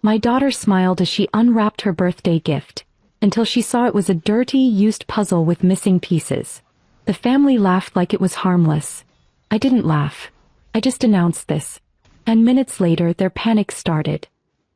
My daughter smiled as she unwrapped her birthday gift, until she saw it was a dirty, used puzzle with missing pieces. The family laughed like it was harmless. I didn't laugh. I just announced this. And minutes later, their panic started.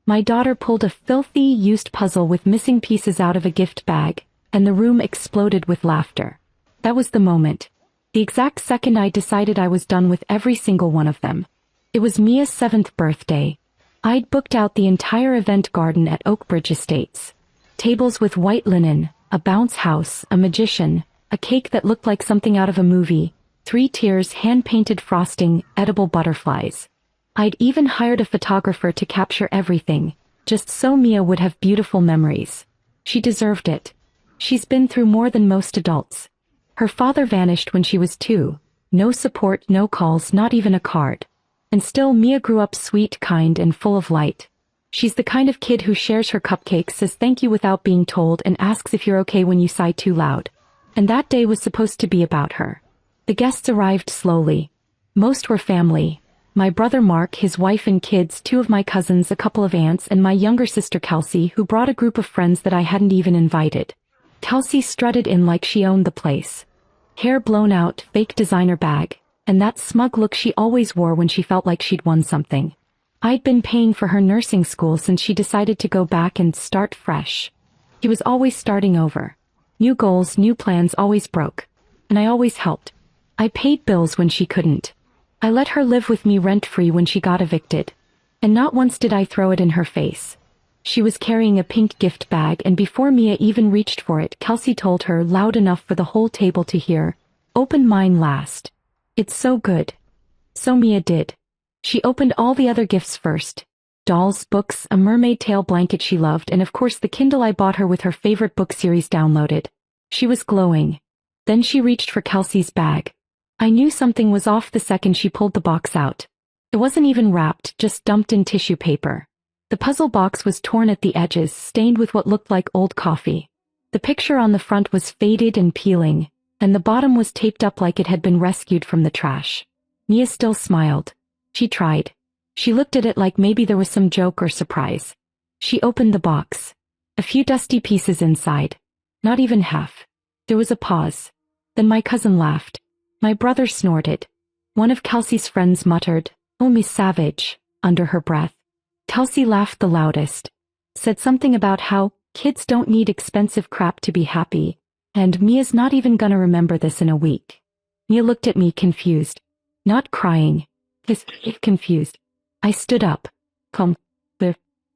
My daughter pulled a filthy, used puzzle with missing pieces out of a gift bag, and the room exploded with laughter. That was the moment. The exact second I decided I was done with every single one of them. It was Mia's 7th birthday. I'd booked out the entire event garden at Oakbridge Estates. Tables with white linen, a bounce house, a magician, a cake that looked like something out of a movie, 3 tiers, hand-painted frosting, edible butterflies. I'd even hired a photographer to capture everything, just so Mia would have beautiful memories. She deserved it. She's been through more than most adults. Her father vanished when she was 2. No support, no calls, not even a card. And still Mia grew up sweet, kind, and full of light. She's the kind of kid who shares her cupcakes, says thank you without being told, and asks if you're okay when you sigh too loud. And that day was supposed to be about her. The guests arrived slowly. Most were family. My brother Mark, his wife and kids, 2 of my cousins, a couple of aunts, and my younger sister Kelsey, who brought a group of friends that I hadn't even invited. Kelsey strutted in like she owned the place. Hair blown out, fake designer bag, and that smug look she always wore when she felt like she'd won something. I'd been paying for her nursing school since she decided to go back and start fresh. She was always starting over. New goals, new plans, always broke. And I always helped. I paid bills when she couldn't. I let her live with me rent-free when she got evicted. And not once did I throw it in her face. She was carrying a pink gift bag, and before Mia even reached for it, Kelsey told her, loud enough for the whole table to hear, "Open mine last. It's so good." So Mia did. She opened all the other gifts first. Dolls, books, a mermaid tail blanket she loved, and of course the Kindle I bought her with her favorite book series downloaded. She was glowing. Then she reached for Kelsey's bag. I knew something was off the second she pulled the box out. It wasn't even wrapped, just dumped in tissue paper. The puzzle box was torn at the edges, stained with what looked like old coffee. The picture on the front was faded and peeling, and the bottom was taped up like it had been rescued from the trash. Mia still smiled. She tried. She looked at it like maybe there was some joke or surprise. She opened the box. A few dusty pieces inside. Not even half. There was a pause. Then my cousin laughed. My brother snorted. One of Kelsey's friends muttered, "Oh, Miss Savage," under her breath. Kelsey laughed the loudest. Said something about how kids don't need expensive crap to be happy, and Mia's not even gonna remember this in a week. Mia looked at me confused. Not crying. Just confused. I stood up.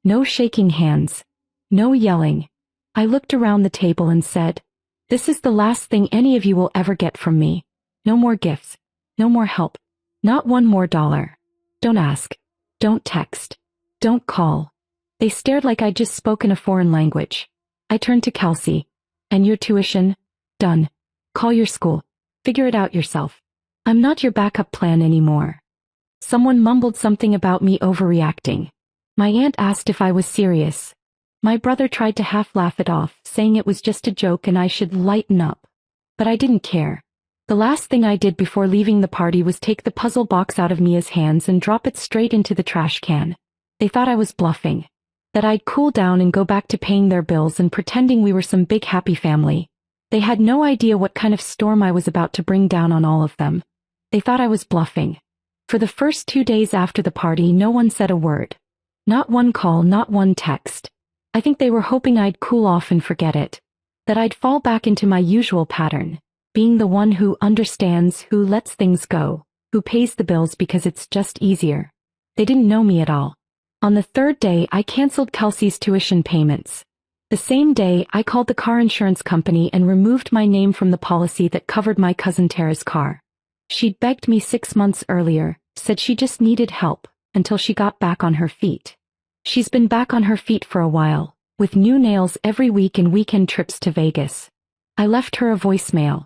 No shaking hands. No yelling. I looked around the table and said, "This is the last thing any of you will ever get from me. No more gifts. No more help. Not one more dollar. Don't ask. Don't text. Don't call." They stared like I'd just spoken a foreign language. I turned to Kelsey. "And your tuition? Done. Call your school. Figure it out yourself. I'm not your backup plan anymore." Someone mumbled something about me overreacting. My aunt asked if I was serious. My brother tried to half laugh it off, saying it was just a joke and I should lighten up. But I didn't care. The last thing I did before leaving the party was take the puzzle box out of Mia's hands and drop it straight into the trash can. They thought I was bluffing. That I'd cool down and go back to paying their bills and pretending we were some big happy family. They had no idea what kind of storm I was about to bring down on all of them. They thought I was bluffing. For the first 2 days after the party, no one said a word. Not one call, not one text. I think they were hoping I'd cool off and forget it. That I'd fall back into my usual pattern, being the one who understands, who lets things go, who pays the bills because it's just easier. They didn't know me at all. On the 3rd day, I canceled Kelsey's tuition payments. The same day, I called the car insurance company and removed my name from the policy that covered my cousin Tara's car. She'd begged me 6 months earlier, said she just needed help, until she got back on her feet. She's been back on her feet for a while, with new nails every week and weekend trips to Vegas. I left her a voicemail.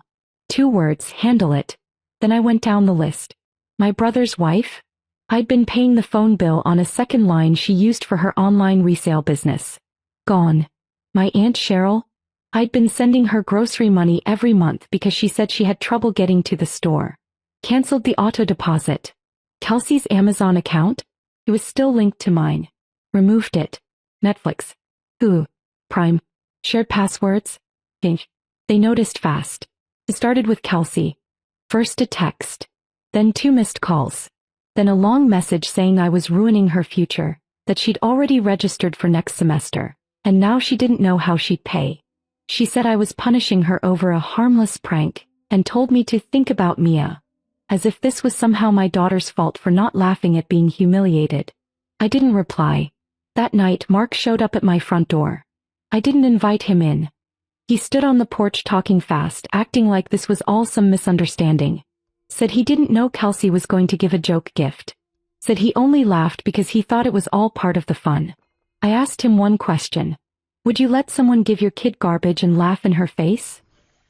2 words, handle it. Then I went down the list. My brother's wife? I'd been paying the phone bill on a second line she used for her online resale business. Gone. My Aunt Cheryl? I'd been sending her grocery money every month because she said she had trouble getting to the store. Cancelled the auto deposit. Kelsey's Amazon account? It was still linked to mine. Removed it. Netflix, Hulu, Prime, shared passwords. Change. They noticed fast. It started with Kelsey. First a text, then 2 missed calls, then a long message saying I was ruining her future, that she'd already registered for next semester, and now she didn't know how she'd pay. She said I was punishing her over a harmless prank, and told me to think about Mia, as if this was somehow my daughter's fault for not laughing at being humiliated. I didn't reply. That night Mark showed up at my front door. I didn't invite him in. He stood on the porch talking fast, acting like this was all some misunderstanding. Said he didn't know Kelsey was going to give a joke gift. Said he only laughed because he thought it was all part of the fun. I asked him one question. Would you let someone give your kid garbage and laugh in her face?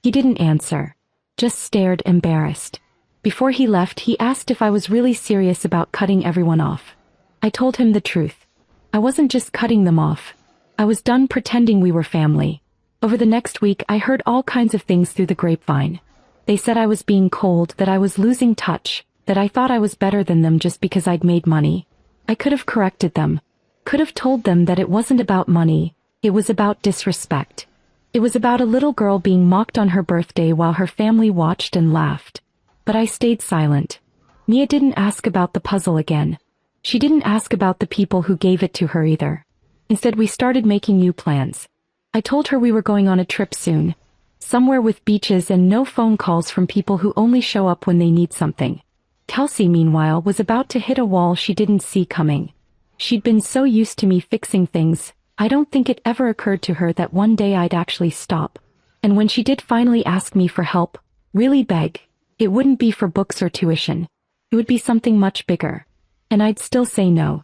He didn't answer. Just stared, embarrassed. Before he left, he asked if I was really serious about cutting everyone off. I told him the truth. I wasn't just cutting them off. I was done pretending we were family. Over the next week, I heard all kinds of things through the grapevine. They said I was being cold, that I was losing touch, that I thought I was better than them just because I'd made money. I could have corrected them. Could have told them that it wasn't about money, it was about disrespect. It was about a little girl being mocked on her birthday while her family watched and laughed. But I stayed silent. Mia didn't ask about the puzzle again. She didn't ask about the people who gave it to her either. Instead, we started making new plans. I told her we were going on a trip soon. Somewhere with beaches and no phone calls from people who only show up when they need something. Kelsey, meanwhile, was about to hit a wall she didn't see coming. She'd been so used to me fixing things, I don't think it ever occurred to her that one day I'd actually stop. And when she did finally ask me for help, really beg, it wouldn't be for books or tuition. It would be something much bigger. And I'd still say no.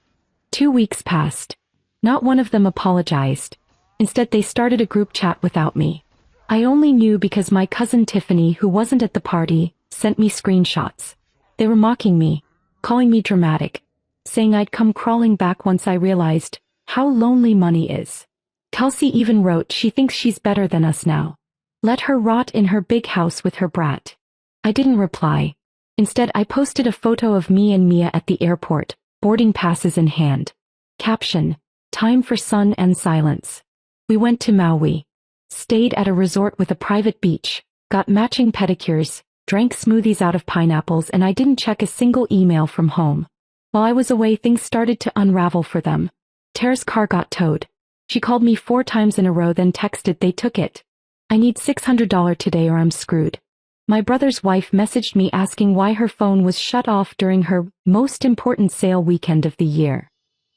2 weeks passed. Not one of them apologized. Instead, they started a group chat without me. I only knew because my cousin Tiffany, who wasn't at the party, sent me screenshots. They were mocking me, calling me dramatic, saying I'd come crawling back once I realized how lonely money is. Kelsey even wrote she thinks she's better than us now. Let her rot in her big house with her brat. I didn't reply. Instead, I posted a photo of me and Mia at the airport, boarding passes in hand. Caption: time for sun and silence. We went to Maui. Stayed at a resort with a private beach, got matching pedicures, drank smoothies out of pineapples, and I didn't check a single email from home. While I was away, things started to unravel for them. Tara's car got towed. She called me 4 times in a row, then texted they took it. I need $600 today or I'm screwed. My brother's wife messaged me asking why her phone was shut off during her most important sale weekend of the year.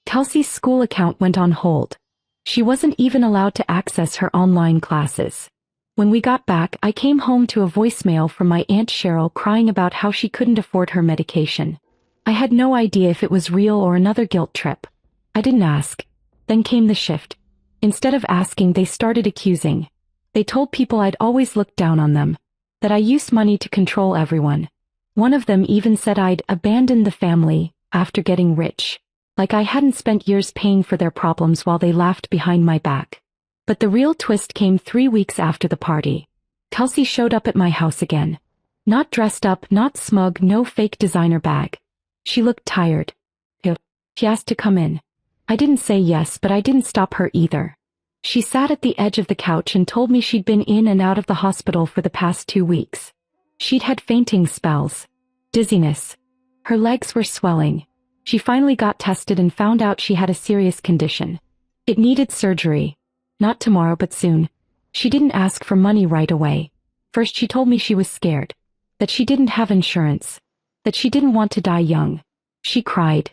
Kelsey's school account went on hold. She wasn't even allowed to access her online classes. When we got back, I came home to a voicemail from my Aunt Cheryl crying about how she couldn't afford her medication. I had no idea if it was real or another guilt trip. I didn't ask. Then came the shift. Instead of asking, they started accusing. They told people I'd always looked down on them, that I used money to control everyone. One of them even said I'd abandoned the family after getting rich. Like I hadn't spent years paying for their problems while they laughed behind my back. But the real twist came 3 weeks after the party. Kelsey showed up at my house again. Not dressed up, not smug, no fake designer bag. She looked tired. She asked to come in. I didn't say yes, but I didn't stop her either. She sat at the edge of the couch and told me she'd been in and out of the hospital for the past 2 weeks. She'd had fainting spells, dizziness. Her legs were swelling. She finally got tested and found out she had a serious condition. It needed surgery. Not tomorrow, but soon. She didn't ask for money right away. First, she told me she was scared. That she didn't have insurance. That she didn't want to die young. She cried.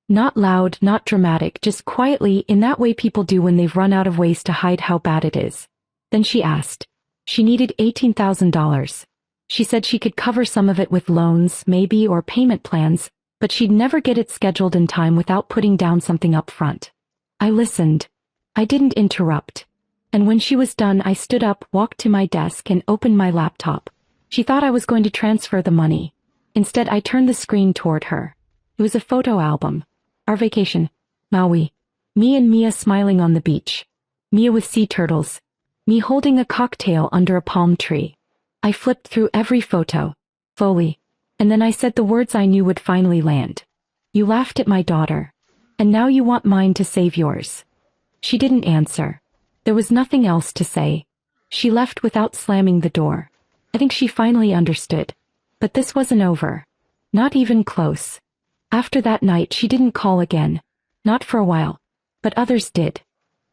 Not loud, not dramatic, just quietly, in that way people do when they've run out of ways to hide how bad it is. Then she asked. She needed $18,000. She said she could cover some of it with loans, maybe, or payment plans, but she'd never get it scheduled in time without putting down something up front. I listened. I didn't interrupt. And when she was done, I stood up, walked to my desk, and opened my laptop. She thought I was going to transfer the money. Instead, I turned the screen toward her. It was a photo album. Our vacation. Maui. Me and Mia smiling on the beach. Mia with sea turtles. Me holding a cocktail under a palm tree. I flipped through every photo. Fully. And then I said the words I knew would finally land. You laughed at my daughter. And now you want mine to save yours. She didn't answer. There was nothing else to say. She left without slamming the door. I think she finally understood. But this wasn't over. Not even close. After that night she didn't call again. Not for a while. But others did.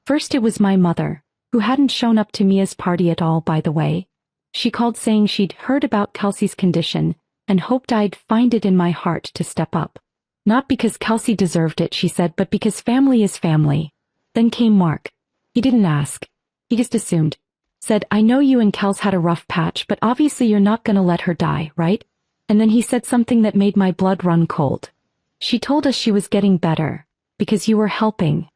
First it was my mother, who hadn't shown up to Mia's party at all, by the way. She called saying she'd heard about Kelsey's condition and hoped I'd find it in my heart to step up. Not because Kelsey deserved it, she said, but because family is family. Then came Mark. He didn't ask. He just assumed. Said, I know you and Kels had a rough patch, but obviously you're not gonna let her die, right? And then he said something that made my blood run cold. She told us she was getting better, because you were helping.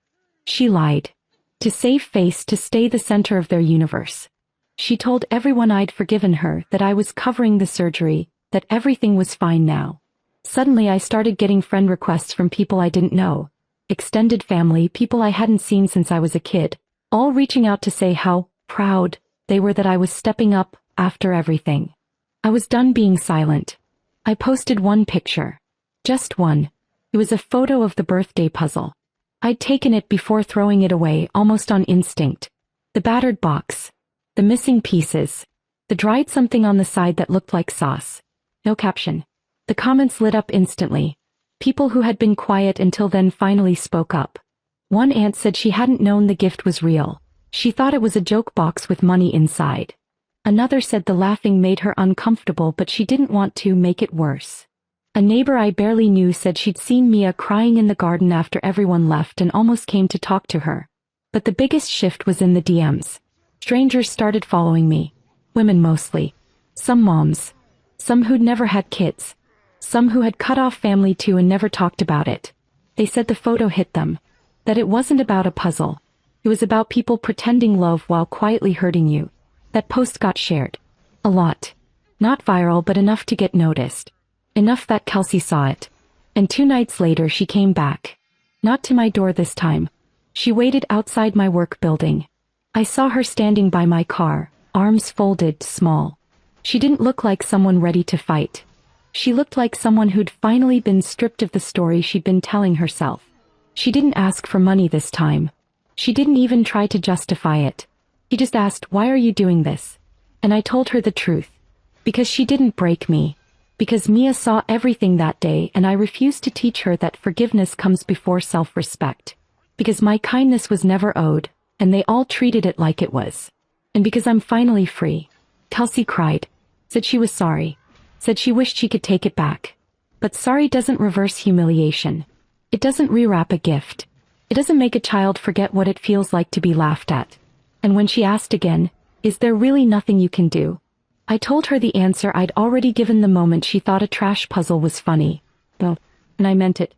She lied. To save face, to stay the center of their universe. She told everyone I'd forgiven her, that I was covering the surgery, that everything was fine now. Suddenly I started getting friend requests from people I didn't know. Extended family, people I hadn't seen since I was a kid, all reaching out to say how proud they were that I was stepping up after everything. I was done being silent. I posted one picture. Just one. It was a photo of the birthday puzzle. I'd taken it before throwing it away, almost on instinct. The battered box. The missing pieces. The dried something on the side that looked like sauce. No caption. The comments lit up instantly. People who had been quiet until then finally spoke up. One aunt said she hadn't known the gift was real. She thought it was a joke box with money inside. Another said the laughing made her uncomfortable, but she didn't want to make it worse. A neighbor I barely knew said she'd seen Mia crying in the garden after everyone left and almost came to talk to her. But the biggest shift was in the DMs. Strangers started following me. Women mostly. Some moms. Some who'd never had kids. Some who had cut off family too and never talked about it. They said the photo hit them. That it wasn't about a puzzle. It was about people pretending love while quietly hurting you. That post got shared. A lot. Not viral, but enough to get noticed. Enough that Kelsey saw it. And 2 nights later she came back. Not to my door this time. She waited outside my work building. I saw her standing by my car, arms folded, small. She didn't look like someone ready to fight. She looked like someone who'd finally been stripped of the story she'd been telling herself. She didn't ask for money this time. She didn't even try to justify it. She just asked, why are you doing this? And I told her the truth. Because she didn't break me. Because Mia saw everything that day and I refused to teach her that forgiveness comes before self-respect. Because my kindness was never owed, and they all treated it like it was. And because I'm finally free. Kelsey cried. Said she was sorry. Said she wished she could take it back. But sorry doesn't reverse humiliation. It doesn't rewrap a gift. It doesn't make a child forget what it feels like to be laughed at. And when she asked again, is there really nothing you can do? I told her the answer I'd already given the moment she thought a trash puzzle was funny. Well, and I meant it.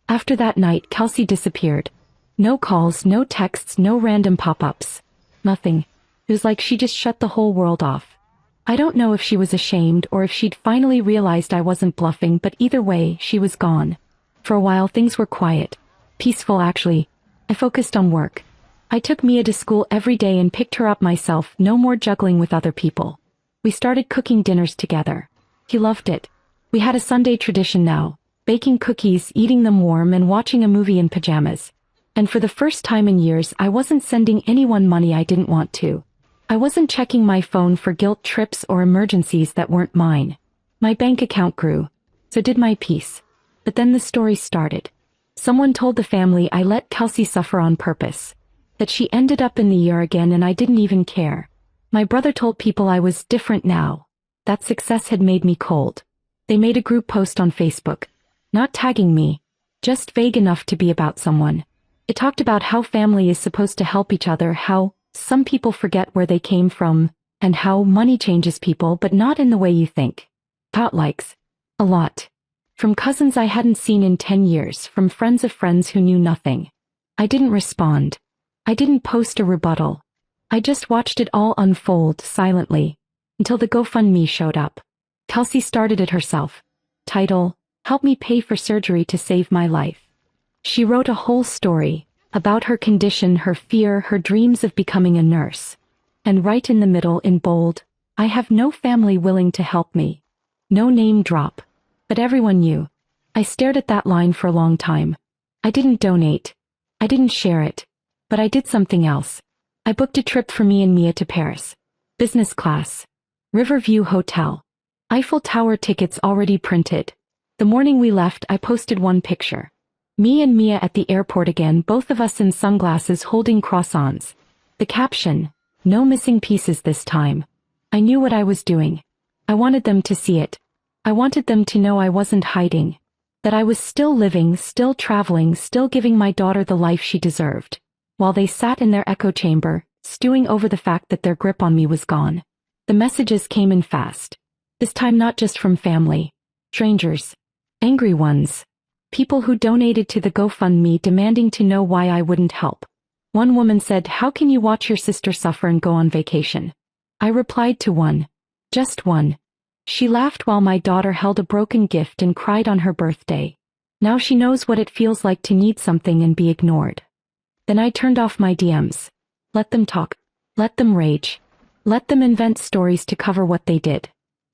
After that night, Kelsey disappeared. No calls, no texts, no random pop-ups. Nothing. It was like she just shut the whole world off. I don't know if she was ashamed or if she'd finally realized I wasn't bluffing, but either way, she was gone. For a while things were quiet. Peaceful actually. I focused on work. I took Mia to school every day and picked her up myself, no more juggling with other people. We started cooking dinners together. He loved it. We had a Sunday tradition now, baking cookies, eating them warm, and watching a movie in pajamas. And for the first time in years I wasn't sending anyone money I didn't want to. I wasn't checking my phone for guilt trips or emergencies that weren't mine. My bank account grew. So did my peace. But then the story started. Someone told the family I let Kelsey suffer on purpose. That she ended up in the ER again and I didn't even care. My brother told people I was different now. That success had made me cold. They made a group post on Facebook. Not tagging me. Just vague enough to be about someone. It talked about how family is supposed to help each other, how some people forget where they came from, and how money changes people but not in the way you think. Got likes. A lot. From cousins I hadn't seen in 10 years, from friends of friends who knew nothing. I didn't respond. I didn't post a rebuttal. I just watched it all unfold silently, until the GoFundMe showed up. Kelsey started it herself. Title, Help Me Pay for Surgery to Save My Life. She wrote a whole story, about her condition, her fear, her dreams of becoming a nurse. And right in the middle, in bold, I have no family willing to help me. No name drop. But everyone knew. I stared at that line for a long time. I didn't donate. I didn't share it. But I did something else. I booked a trip for me and Mia to Paris. Business class. Riverview Hotel. Eiffel Tower tickets already printed. The morning we left, I posted one picture. Me and Mia at the airport again, both of us in sunglasses holding croissants. The caption, "No missing pieces this time." I knew what I was doing. I wanted them to see it. I wanted them to know I wasn't hiding. That I was still living, still traveling, still giving my daughter the life she deserved. While they sat in their echo chamber, stewing over the fact that their grip on me was gone. The messages came in fast. This time not just from family. Strangers. Angry ones. People who donated to the GoFundMe demanding to know why I wouldn't help. One woman said, "How can you watch your sister suffer and go on vacation?" I replied to one. Just one. She laughed while my daughter held a broken gift and cried on her birthday. Now she knows what it feels like to need something and be ignored. Then I turned off my DMs. Let them talk. Let them rage. Let them invent stories to cover what they did.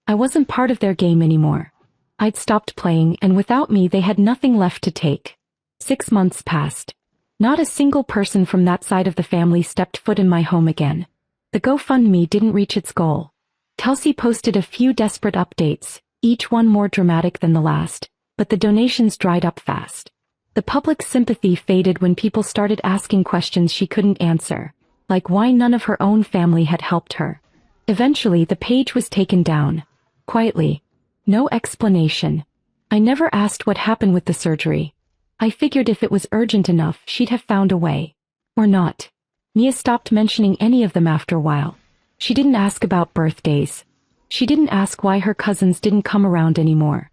I wasn't part of their game anymore. I'd stopped playing, and without me they had nothing left to take. 6 months passed. Not a single person from that side of the family stepped foot in my home again. The GoFundMe didn't reach its goal. Kelsey posted a few desperate updates, each one more dramatic than the last, but the donations dried up fast. The public sympathy faded when people started asking questions she couldn't answer, like why none of her own family had helped her. Eventually the page was taken down. Quietly. No explanation. I never asked what happened with the surgery. I figured if it was urgent enough, she'd have found a way. Or not. Mia stopped mentioning any of them after a while. She didn't ask about birthdays. She didn't ask why her cousins didn't come around anymore.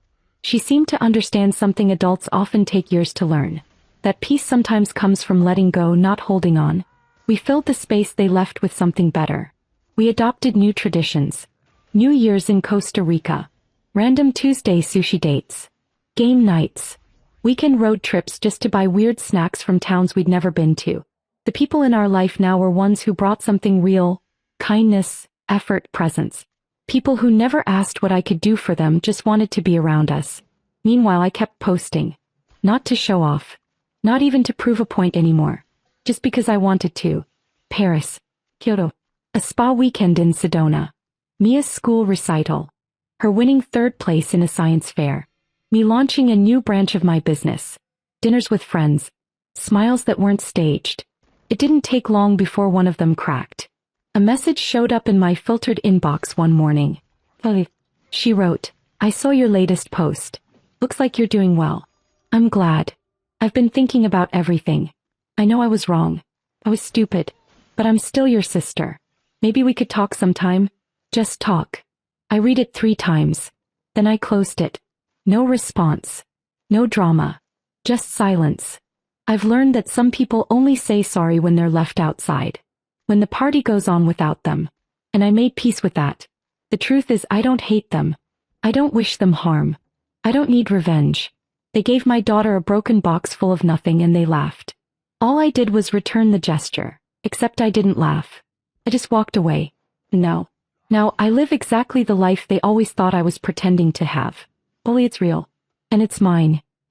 She seemed to understand something adults often take years to learn. That peace sometimes comes from letting go, not holding on. We filled the space they left with something better. We adopted new traditions. New Year's in Costa Rica. Random Tuesday sushi dates. Game nights. Weekend road trips just to buy weird snacks from towns we'd never been to. The people in our life now were ones who brought something real. Kindness, effort, presence. People who never asked what I could do for them, just wanted to be around us. Meanwhile I kept posting. Not to show off. Not even to prove a point anymore. Just because I wanted to. Paris. Kyoto. A spa weekend in Sedona. Mia's school recital. Her winning 3rd place in a science fair. Me launching a new branch of my business. Dinners with friends. Smiles that weren't staged. It didn't take long before one of them cracked. A message showed up in my filtered inbox one morning. She wrote, "I saw your latest post. Looks like you're doing well. I'm glad. I've been thinking about everything. I know I was wrong. I was stupid. But I'm still your sister. Maybe we could talk sometime. Just talk." I read it 3 times. Then I closed it. No response. No drama. Just silence. I've learned that some people only say sorry when they're left outside. When the party goes on without them. And I made peace with that. The truth is I don't hate them. I don't wish them harm. I don't need revenge. They gave my daughter a broken box full of nothing and they laughed. All I did was return the gesture, except I didn't laugh. I just walked away. No. Now I live exactly the life they always thought I was pretending to have. Only it's real. And it's mine.